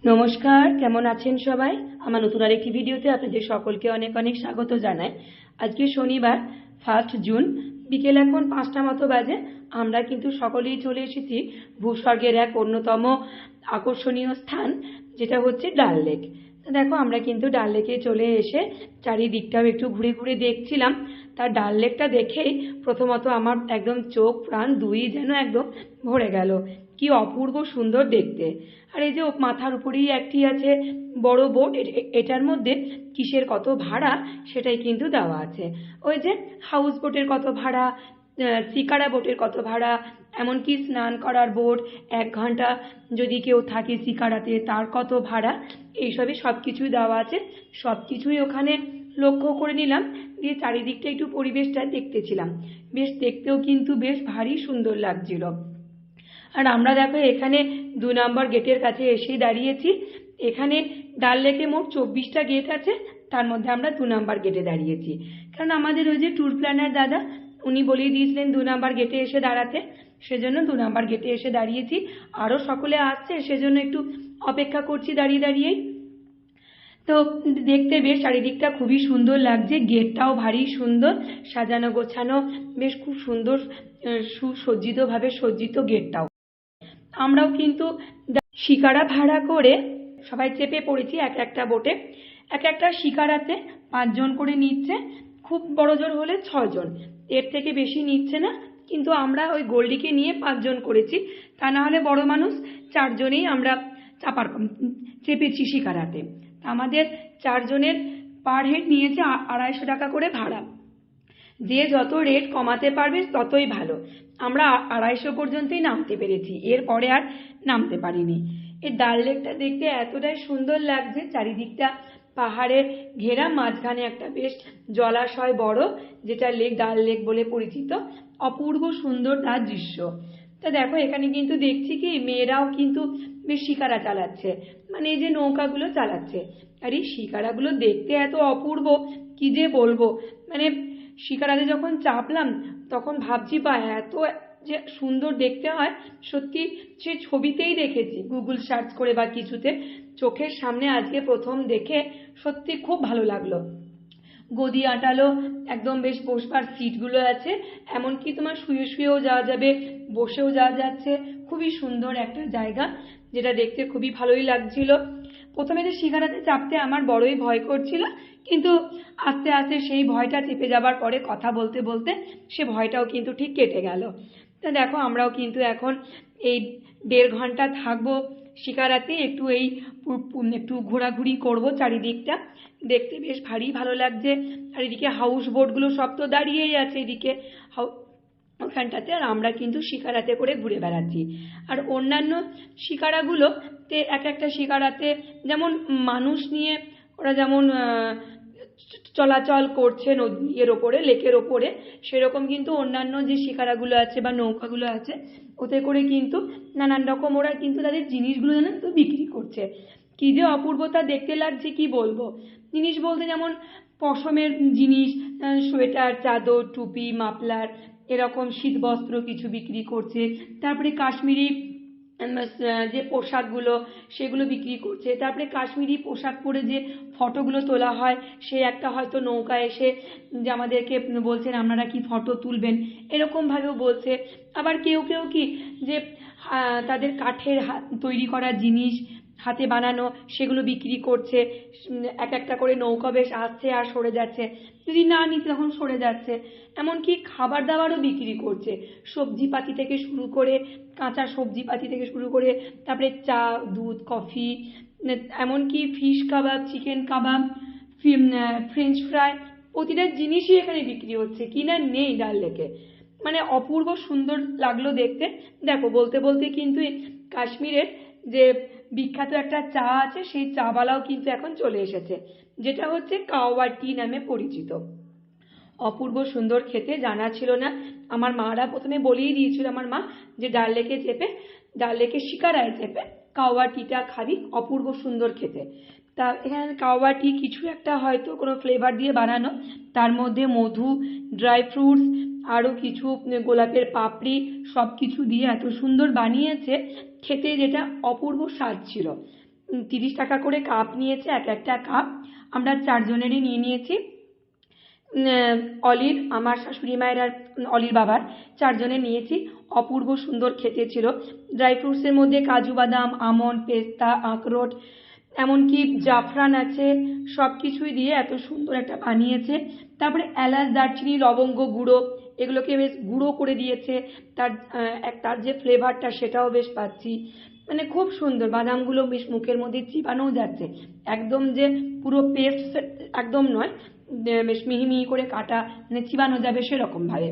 নমস্কার, কেমন আছেন সবাই? আমার নতুন আরেকটি ভিডিওতে আপনাদের সকলকে অনেক অনেক স্বাগত জানাই। আজকে শনিবার 1 জুন, বিকেল এখন 5টা মতো বাজে। আমরা কিন্তু সকলেই চলে এসেছি ভূস্বর্গের এক অন্যতম আকর্ষণীয় স্থান, যেটা হচ্ছে ডাল লেক। দেখো, আমরা কিন্তু ডাল লেকে চলে এসে চারিদিকটাও একটু ঘুরে ঘুরে দেখছিলাম। তার ডাল লেকটা দেখেই প্রথমত আমার একদম চোখ প্রাণ দুই যেন একদম ভরে গেল। কি অপূর্ব সুন্দর দেখতে। আর এই যে মাথার উপরেই একটি আছে বড় বোট, এটার মধ্যে কিসের কত ভাড়া সেটাই কিন্তু দেওয়া আছে। ওই যে হাউস বোটের কত ভাড়া, শিকারা বোটের কত ভাড়া, এমনকি স্নান করার বোট 1 ঘন্টা যদি কেউ থাকে শিকারাতে তার কত ভাড়া, এইসবই সব কিছুই দেওয়া আছে। সব কিছুই ওখানে লক্ষ্য করে নিলাম, দিয়ে চারিদিকটা একটু পরিবেশটা দেখতেছিলাম। বেশ দেখতেও কিন্তু বেশ ভারী সুন্দর লাগছিল। আর আমরা দেখো এখানে 2 নম্বর গেটের কাছে এসেই দাঁড়িয়েছি। এখানে ডাল লেকে মোট 24টা গেট আছে, তার মধ্যে আমরা 2 নম্বর গেটে দাঁড়িয়েছি। কারণ আমাদের ওই যে ট্যুর প্ল্যানার দাদা, উনি বলেই দিয়েছিলেন 2 নম্বর গেটে এসে দাঁড়াতে, সেজন্য 2 নম্বর গেটে এসে দাঁড়িয়েছি। আরও সকলে আসছে, সেজন্য একটু অপেক্ষা করছি দাঁড়িয়ে দাঁড়িয়েই। তো দেখতে বেশ চারিদিকটা খুবই সুন্দর লাগছে, গেটটাও ভারী সুন্দর সাজানো গোছানো, বেশ খুব সুন্দর সুসজ্জিতভাবে সজ্জিত গেটটাও। আমরাও কিন্তু শিকারা ভাড়া করে সবাই চেপে পড়েছি এক একটা বোটে। এক একটা শিকারাতে 5 জন করে নিচ্ছে, খুব বড় জোর হলে 6 জন, এর থেকে বেশি নিচ্ছে না। কিন্তু আমরা ওই গোল্ডিকে নিয়ে 5 জন করেছি, তা না হলে বড় মানুষ 4 জনেই আমরা চেপেছি শিকারাতে। আমাদের 4 জনের পার হেড নিয়েছে 250 টাকা করে ভাড়া। যে যত রেট কমাতে পারবে ততই ভালো। আমরা 250 পর্যন্তই নামতে পেরেছি, এরপরে আর নামতে পারিনি। এই ডাল লেকটা দেখতে এতটাই সুন্দর লাগছে, চারিদিকটা পাহাড়ে ঘেরা, মাঝখানে একটা বেশ জলাশয় বড়, যেটা ডাল লেক বলে পরিচিত। অপূর্ব সুন্দর তার দৃশ্য। তা দেখো, এখানে কিন্তু দেখছি কি মেয়েরাও কিন্তু বেশ শিকারা চালাচ্ছে, মানে এই যে নৌকাগুলো চালাচ্ছে। আর এই শিকারাগুলো দেখতে এত অপূর্ব, কি যে বলবো। মানে শিকারাতে যখন চাপলাম তখন ভাবছি এত যে সুন্দর দেখতে হয়, সত্যি সে ছবিতেই দেখেছি, গুগল সার্চ করে বা কিছুতে, চোখের সামনে আজকে প্রথম দেখে সত্যি খুব ভালো লাগলো। গদি আটালো, একদম বেশ বসবার সিটগুলো আছে, এমনকি তোমার শুয়ে শুয়েও যাওয়া যাবে, বসেও যাওয়া যাচ্ছে। খুবই সুন্দর একটা জায়গা, যেটা দেখতে খুবই ভালোই লাগছিল। প্রথমে যে শিকারাতে চাপতে আমার বড়ই ভয় করছিল, কিন্তু আস্তে আস্তে সেই ভয়টা চেপে যাবার পরে কথা বলতে বলতে সে ভয়টাও কিন্তু ঠিক কেটে গেল। তা দেখো, আমরাও কিন্তু এখন এই 1.5 ঘন্টা থাকবো শিকারাতে, একটু ঘোরাঘুরি করব চারিদিকটা। দেখতে বেশ ভারী ভালো লাগছে। আর এদিকে হাউস বোটগুলো সব তো দাঁড়িয়েই আছে এদিকে ওখানটাতে, আর আমরা কিন্তু শিকারাতে করে ঘুরে বেড়াচ্ছি। আর অন্যান্য শিকারাগুলোতে এক একটা শিকারাতে যেমন মানুষ নিয়ে ওরা যেমন চলাচল করছে নদীর ওপরে, লেকের ওপরে, সেরকম কিন্তু অন্যান্য যে শিকারাগুলো আছে বা নৌকাগুলো আছে, ওতে করে কিন্তু নানান রকম ওরা কিন্তু তাদের জিনিসগুলো যেন তো বিক্রি করছে। কি যে অপূর্বতা দেখতে লাগছে কি বলবো। জিনিস বলতে যেমন পশমের জিনিস, সোয়েটার, চাদর, টুপি, মাফলার, এরকম শীত বস্ত্র কিছু বিক্রি করছে। তারপরে কাশ্মীরি যে পোশাকগুলো সেগুলো বিক্রি করছে। তারপরে কাশ্মীরি পোশাক পরে যে ফটোগুলো তোলা হয়, সে একটা হয়তো নৌকা এসে যে আমাদেরকে বলছেন আপনারা কি ফটো তুলবেন, এরকমভাবেও বলছে। আবার কেউ কেউ কি যে তাদের কাঠের তৈরি করা জিনিস হাতে বানানো সেগুলো বিক্রি করছে। এক একটা করে নৌকা বেশ আসছে আর সরে যাচ্ছে, যদি না নিতে তখন সরে যাচ্ছে। এমনকি খাবার দাবারও বিক্রি করছে, সবজিপাতি থেকে শুরু করে, কাঁচা সবজিপাতি থেকে শুরু করে, তারপরে চা, দুধ, কফি, এমনকি ফিশ কাবাব, চিকেন কাবাব, ফ্রেঞ্চ ফ্রাই, প্রতিটা জিনিসই এখানে বিক্রি হচ্ছে, কিনা নেই ডাল লেকে। মানে অপূর্ব সুন্দর লাগলো দেখতে। দেখো, বলতে বলতে কিন্তু কাশ্মীরের যে বিখ্যাত একটা চা আছে, সেই চাওয়ালাও কিন্তু এখন চলে এসেছে, যেটা হচ্ছে কাওয়া টি নামে পরিচিত। অপূর্ব সুন্দর খেতে, জানা ছিল না। আমার মারা প্রথমে বলেই দিয়েছিল, আমার মা, যে ডাল লেকে শিকারায় চেপে কাওয়া টিটা খাবি, অপূর্ব সুন্দর খেতে। তা এখানে কাওয়া টি কিছু একটা হয়তো কোনো ফ্লেভার দিয়ে বানানো, তার মধ্যে মধু, ড্রাই ফ্রুটস, আরও কিছু গোলাপের পাপড়ি, সব কিছু দিয়ে এত সুন্দর বানিয়েছে খেতে, যেটা অপূর্ব স্বাদ ছিল। 30 টাকা করে কাপ নিয়েছে, এক একটা কাপ আমরা 4 জনেরই নিয়ে নিয়েছি। অলির, আমার শাশুড়ি মায়ের আর অলির বাবার 4 জনের নিয়েছি। অপূর্ব সুন্দর খেতে ছিল। ড্রাই ফ্রুটসের মধ্যে কাজু বাদাম, আমন্ড, পেস্তা, আখরোট, এমনকি জাফরান আছে, সব কিছুই দিয়ে এত সুন্দর একটা বানিয়েছে। তারপরে এলাচ, দারচিনি, লবঙ্গ গুঁড়ো, এগুলোকে বেশ গুঁড়ো করে দিয়েছে। তার যে ফ্লেভারটা সেটাও বেশ পাচ্ছি, মানে খুব সুন্দর। বাদামগুলো বেশ মুখের মধ্যে চিবানোও যাচ্ছে, একদম যে পুরো পেস্ট একদম নয়, বেশ মিহি মিহি করে কাটা, মানে চিবানো যাবে সেরকম ভাবে।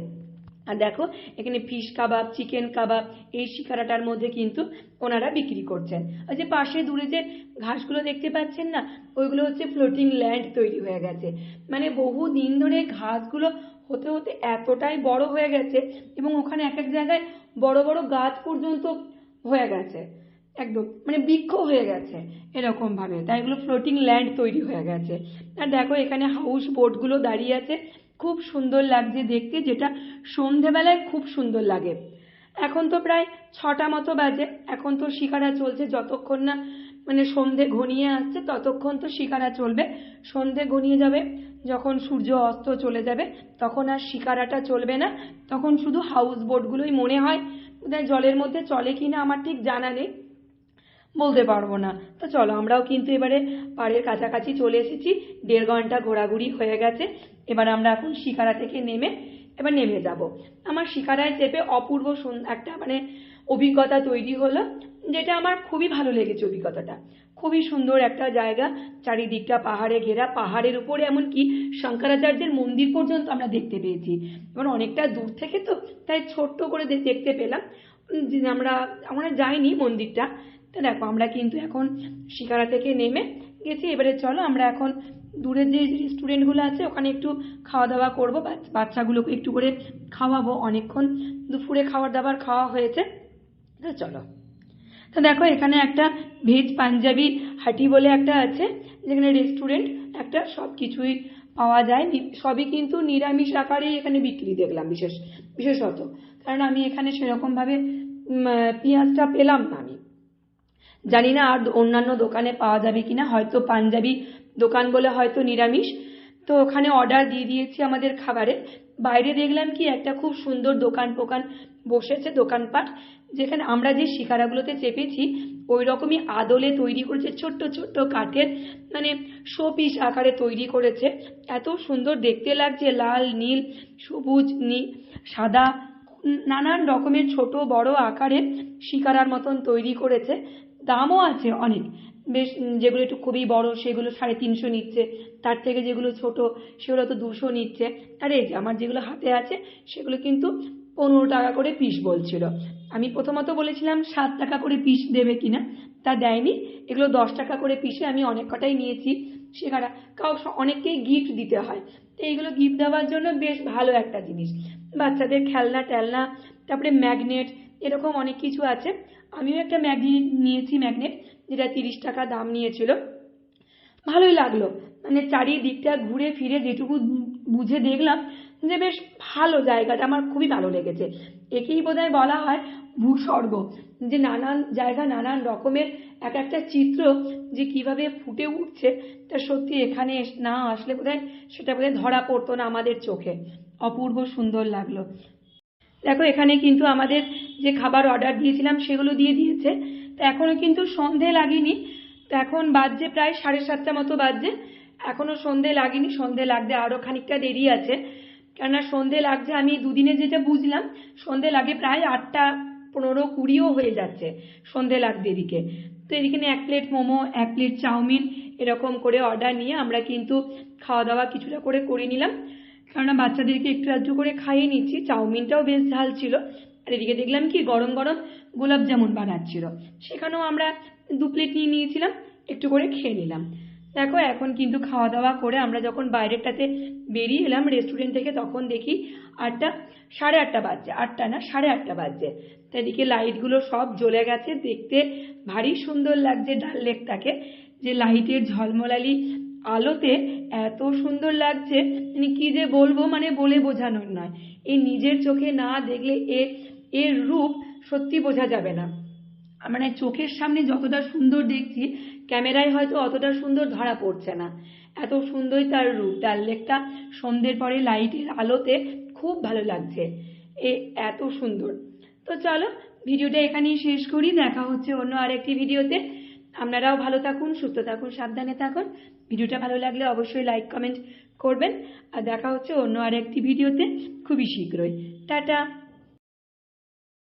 আর দেখো এখানে ফিশ কাবাব, চিকেন কাবাব এই শিকারাটার মধ্যে কিন্তু ওনারা বিক্রি করছেন। ওই যে পাশে দূরে যে ঘাসগুলো দেখতে পাচ্ছেন না, ওইগুলো হচ্ছে ফ্লোটিং ল্যান্ড তৈরি হয়ে গেছে। মানে বহু দিন ধরে ঘাসগুলো হতে হতে এতটাই বড় হয়ে গেছে এবং ওখানে এক এক জায়গায় বড় বড় গাছ পর্যন্ত হয়ে গেছে, একদম মানে বৃক্ষ হয়ে গেছে এরকম ভাবে, তাই এগুলো ফ্লোটিং ল্যান্ড তৈরি হয়ে গেছে। আর দেখো এখানে হাউস বোটগুলো দাঁড়িয়ে আছে, খুব সুন্দর লাগছে দেখতে, যেটা সন্ধেবেলায় খুব সুন্দর লাগে। এখন তো প্রায় 6টা মতো বাজে, এখন তো শিকারা চলছে, যতক্ষণ না মানে সন্ধে ঘনিয়ে আসছে ততক্ষণ তো শিকারা চলবে। সন্ধে ঘনিয়ে যাবে, যখন সূর্য অস্ত চলে যাবে তখন আর শিকারাটা চলবে না, তখন শুধু হাউস বোটগুলোই মনে হয় বোধহয় জলের মধ্যে চলে কিনা আমার ঠিক জানা নেই, বলতে পারবো না। তো চলো আমরাও কিন্তু এবারে পাড়ের কাছাকাছি চলে এসেছি, 1.5 ঘন্টা ঘোরাঘুরি হয়ে গেছে। এবার আমরা এখন শিকারা থেকে নেমে যাব। আমার শিকারায় চেপে অপূর্ব একটা মানে অভিজ্ঞতা তৈরি হলো, যেটা আমার খুবই ভালো লেগেছে। অভিজ্ঞতাটা খুবই সুন্দর একটা জায়গা, চারিদিকটা পাহাড়ে ঘেরা, পাহাড়ের উপরে এমনকি শঙ্করাচার্যের মন্দির পর্যন্ত আমরা দেখতে পেয়েছি। এবার অনেকটা দূর থেকে তো তাই ছোট্ট করে দেখতে পেলাম, আমরা যাইনি মন্দিরটা। তো দেখো আমরা কিন্তু এখন শিকারা থেকে নেমে গেছি। এবারে চলো আমরা এখন দূরের যে রেস্টুরেন্টগুলো আছে ওখানে একটু খাওয়া দাওয়া করবো, বাচ্চাগুলোকে একটু করে খাওয়াবো, অনেকক্ষণ দুপুরে খাবার দাবার খাওয়া হয়েছে। তো চলো। তো দেখো এখানে একটা ভেজ পাঞ্জাবি হাটি বলে একটা আছে, যেখানে রেস্টুরেন্ট একটা, সব কিছুই পাওয়া যায়, সবই কিন্তু নিরামিষ আকারেই এখানে বিক্রি দেখলাম বিশেষত, কারণ আমি এখানে সেরকমভাবে পেঁয়াজটা পেলাম না। আমি জানি না আর অন্যান্য দোকানে পাওয়া যাবে কিনা, হয়তো পাঞ্জাবি দোকান বলে হয়তো নিরামিষ। তো ওখানে অর্ডার দিয়ে দিয়েছি আমাদের খাবারের। বাইরে দেখলাম কি একটা খুব সুন্দর দোকান বসেছে, দোকানপাট, যেখানে আমরা যে শিকারাগুলোতে চেপেছি ওই রকমই আদলে তৈরি করেছে, ছোট্ট ছোট্ট কাঠের মানে শোপিস আকারে তৈরি করেছে। এত সুন্দর দেখতে লাগছে, লাল, নীল, সবুজ, সাদা, নানান রকমের ছোট বড় আকারে শিকারার মতন তৈরি করেছে। দামও আছে অনেক, বেশ যেগুলো একটু খুবই বড় সেগুলো 350 নিচ্ছে, তার থেকে যেগুলো ছোট সেগুলো তো 200 নিচ্ছে। আর এই যে আমার যেগুলো হাতে আছে সেগুলো কিন্তু 15 টাকা করে পিস বলছিল। আমি প্রথমত বলেছিলাম 7 টাকা করে পিস দেবে কিনা, তা দেয়নি। এগুলো 10 টাকা করে পিসে আমি অনেক কটাই নিয়েছি শিকারা। অনেককেই গিফট দিতে হয়, তো এইগুলো গিফট দেওয়ার জন্য বেশ ভালো একটা জিনিস। বাচ্চাদের খেলনা টেলনা, তারপরে ম্যাগনেট, এরকম অনেক কিছু আছে। আমিও একটা নিয়েছি ম্যাগনেট, যেটা 30 টাকা দাম নিয়েছিল। ভালোই লাগলো, মানে চারিদিকটা ঘুরে ফিরে যেটুকু বুঝে দেখলাম যে বেশ ভালো, জায়গাটা আমার খুবই ভালো লেগেছে। একেই বোধহয় বলা হয় ভূস্বর্গ, যে নানান জায়গা নানান রকমের এক একটা চিত্র যে কিভাবে ফুটে উঠছে, তা সত্যি এখানে না আসলে সেটা বোধহয় ধরা পড়তো না আমাদের চোখে। অপূর্ব সুন্দর লাগলো। দেখো এখানে কিন্তু আমাদের যে খাবার অর্ডার দিয়েছিলাম সেগুলো দিয়ে দিয়েছে। তো এখনো কিন্তু সন্ধে লাগেনি, তো এখন বাজছে প্রায় 7:30 মতো বাজছে, এখনো সন্ধে লাগেনি। সন্ধে লাগতে আরো খানিকটা দেরি আছে, কেননা সন্ধে লাগছে, আমি দুদিনে যেটা বুঝলাম সন্ধে লাগে প্রায় 8টা 15 20ও হয়ে যাচ্ছে সন্ধে লাগতে এদিকে। তো এদিকে 1 প্লেট মোমো, 1 প্লেট চাউমিন এরকম করে অর্ডার নিয়ে আমরা কিন্তু খাওয়া দাওয়া কিছুটা করে নিলাম, কেননা বাচ্চাদেরকে একটু আধটু করে খাইয়ে নিচ্ছি। চাউমিনটাও বেশ ঝাল ছিল। আর এদিকে দেখলাম কি গরম গরম গোলাপ জামুন বানাচ্ছিল, সেখানেও আমরা 2 প্লেট নিয়ে নিয়েছিলাম, একটু করে খেয়ে নিলাম। দেখো এখন কিন্তু খাওয়া দাওয়া করে আমরা যখন বাইরেটাতে বেরিয়ে এলাম রেস্টুরেন্ট থেকে, তখন দেখি 8:30 বাজছে, 8টা না 8:30 বাজছে। তো এদিকে লাইটগুলো সব জ্বলে গেছে, দেখতে ভারী সুন্দর লাগছে ডাল লেকটাকে, যে লাইটের ঝলমলালি আলোতে এত সুন্দর লাগছে, মানে কি যে বলবো, মানে বলে বোঝানোর নয়। এই নিজের চোখে না দেখলে এর রূপ সত্যি বোঝা যাবে না। মানে চোখের সামনে যতটা সুন্দর দেখছি ক্যামেরায় হয়তো অতটা সুন্দর ধরা পড়ছে না। এত সুন্দর তার রূপ, ডাল লেকটা সন্ধ্যের পরে লাইটের আলোতে খুব ভালো লাগছে। এত সুন্দর। তো চলো ভিডিওটা এখানেই শেষ করি, দেখা হচ্ছে অন্য আরেকটি ভিডিওতে। আপনারাও ভালো থাকুন, সুস্থ থাকুন, সাবধানে থাকুন। ভিডিওটা ভালো লাগলে অবশ্যই লাইক কমেন্ট করবেন। আর দেখা হচ্ছে অন্য আরেকটি ভিডিওতে খুবই শীঘ্রই। টাটা।